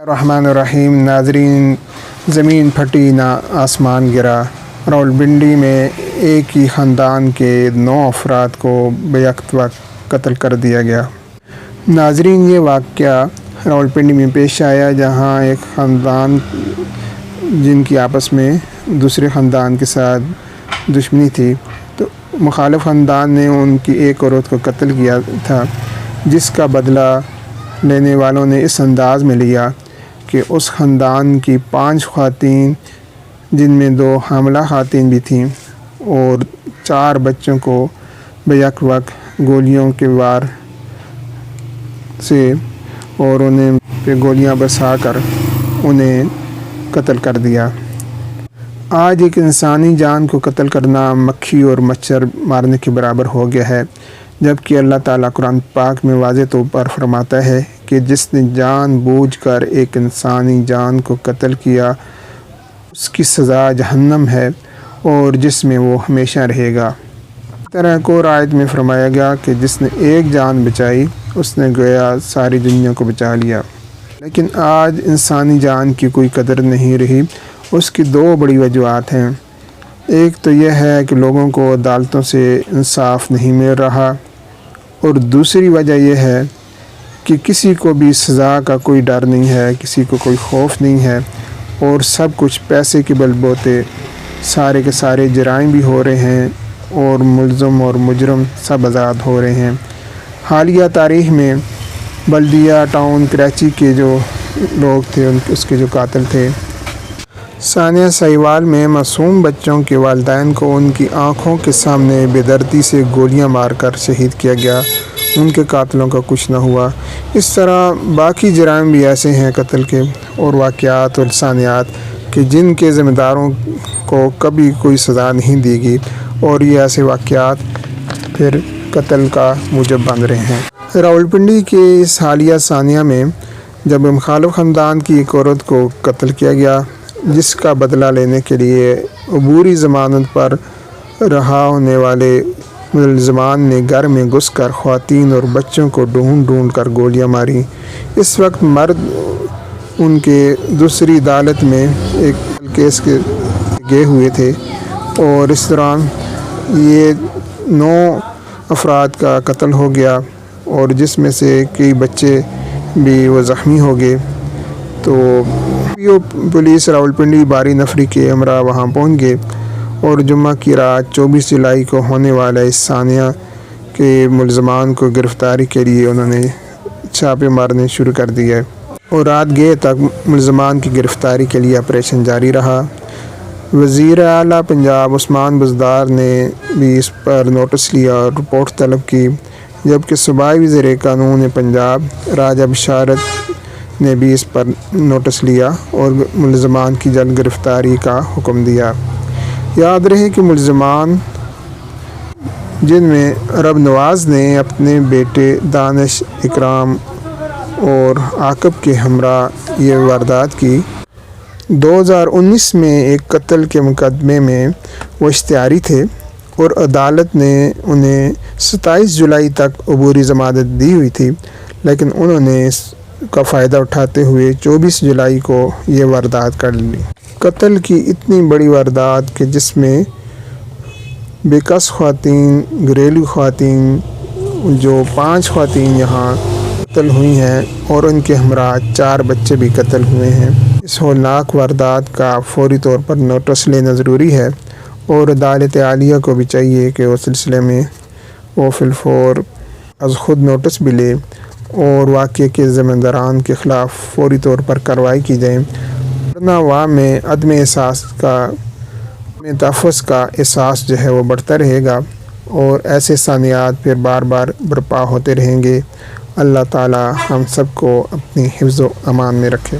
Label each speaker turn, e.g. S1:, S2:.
S1: الرحمن الرحیم۔ ناظرین، زمین پھٹی نہ آسمان گرا، راولپنڈی میں ایک ہی خاندان کے 9 افراد کو بیک وقت قتل کر دیا گیا۔ ناظرین، یہ واقعہ راولپنڈی میں پیش آیا جہاں ایک خاندان جن کی آپس میں دوسرے خاندان کے ساتھ دشمنی تھی، تو مخالف خاندان نے ان کی ایک عورت کو قتل کیا تھا، جس کا بدلہ لینے والوں نے اس انداز میں لیا کہ اس خاندان کی 5 خواتین، جن میں 2 حاملہ خواتین بھی تھیں، اور 4 بچوں کو بیک وقت گولیوں کے وار سے اور انہیں پہ گولیاں برسا کر انہیں قتل کر دیا۔ آج ایک انسانی جان کو قتل کرنا مکھی اور مچھر مارنے کے برابر ہو گیا ہے، جبکہ اللہ تعالیٰ قرآن پاک میں واضح طور پر فرماتا ہے کہ جس نے جان بوجھ کر ایک انسانی جان کو قتل کیا اس کی سزا جہنم ہے اور جس میں وہ ہمیشہ رہے گا۔ اس طرح ایک اور آیت میں فرمایا گیا کہ جس نے ایک جان بچائی اس نے گویا ساری دنیا کو بچا لیا۔ لیکن آج انسانی جان کی کوئی قدر نہیں رہی۔ اس کی 2 بڑی وجوہات ہیں۔ ایک تو یہ ہے کہ لوگوں کو عدالتوں سے انصاف نہیں مل رہا، اور دوسری وجہ یہ ہے کہ کسی کو بھی سزا کا کوئی ڈر نہیں ہے، کسی کو کوئی خوف نہیں ہے، اور سب کچھ پیسے کے بل بوتے سارے کے سارے جرائم بھی ہو رہے ہیں اور ملزم اور مجرم سب آزاد ہو رہے ہیں۔ حالیہ تاریخ میں بلدیہ ٹاؤن کراچی کے جو لوگ تھے، اس کے جو قاتل تھے، ثانیہ سہیوال میں معصوم بچوں کے والدین کو ان کی آنکھوں کے سامنے بے دردی سے گولیاں مار کر شہید کیا گیا، ان کے قاتلوں کا کچھ نہ ہوا۔ اس طرح باقی جرائم بھی ایسے ہیں قتل کے اور واقعات اور لسانیات کہ جن کے ذمہ داروں کو کبھی کوئی سزا نہیں دی گئی، اور یہ ایسے واقعات پھر قتل کا موجب بن رہے ہیں۔ راولپنڈی کے اس حالیہ ثانیہ میں جب مخالف خاندان کی ایک عورت کو قتل کیا گیا، جس کا بدلہ لینے کے لیے عبوری ضمانت پر رہا ہونے والے ملزمان نے گھر میں گھس کر خواتین اور بچوں کو ڈھونڈ ڈھونڈ کر گولیاں ماری۔ اس وقت مرد ان کے دوسری عدالت میں ایک کیس کے گئے ہوئے تھے، اور اس دوران یہ 9 افراد کا قتل ہو گیا، اور جس میں سے کئی بچے بھی وہ زخمی ہو گئے۔ تو پولیس راولپنڈی باری نفری کے ہمراہ وہاں پہنچ گئے، اور جمعہ کی رات 24 جولائی کو ہونے والا اس ثانیہ کے ملزمان کو گرفتاری کے لیے انہوں نے چھاپے مارنے شروع کر دیے، اور رات گئے تک ملزمان کی گرفتاری کے لیے آپریشن جاری رہا۔ وزیر اعلیٰ پنجاب عثمان بزدار نے بھی اس پر نوٹس لیا اور رپورٹ طلب کی، جبکہ صوبائی وزیر قانون پنجاب راجہ بشارت نے بھی اس پر نوٹس لیا اور ملزمان کی جلد گرفتاری کا حکم دیا۔ یاد رہے کہ ملزمان، جن میں عرب نواز نے اپنے بیٹے دانش، اکرام اور عاقب کے ہمراہ یہ واردات کی، 2019 میں ایک قتل کے مقدمے میں وہ اشتہاری تھے، اور عدالت نے انہیں 27 جولائی تک عبوری ضمانت دی ہوئی تھی، لیکن انہوں نے اس کا فائدہ اٹھاتے ہوئے 24 جولائی کو یہ واردات کر لی۔ قتل کی اتنی بڑی واردات کہ جس میں بے کس خواتین، گھریلو خواتین، جو 5 خواتین یہاں قتل ہوئی ہیں اور ان کے ہمراہ 4 بچے بھی قتل ہوئے ہیں۔ اس ہولناک واردات کا فوری طور پر نوٹس لینا ضروری ہے، اور عدالت عالیہ کو بھی چاہیے کہ اس سلسلے میں وہ فی الفور از خود نوٹس بھی لے اور واقعے کے ذمہ داران کے خلاف فوری طور پر کارروائی کی جائے، ورنہ عوام میں عدم تحفظ کا احساس جو ہے وہ بڑھتا رہے گا، اور ایسے ثانیات پھر بار بار برپا ہوتے رہیں گے۔ اللہ تعالی ہم سب کو اپنی حفظ و امان میں رکھے۔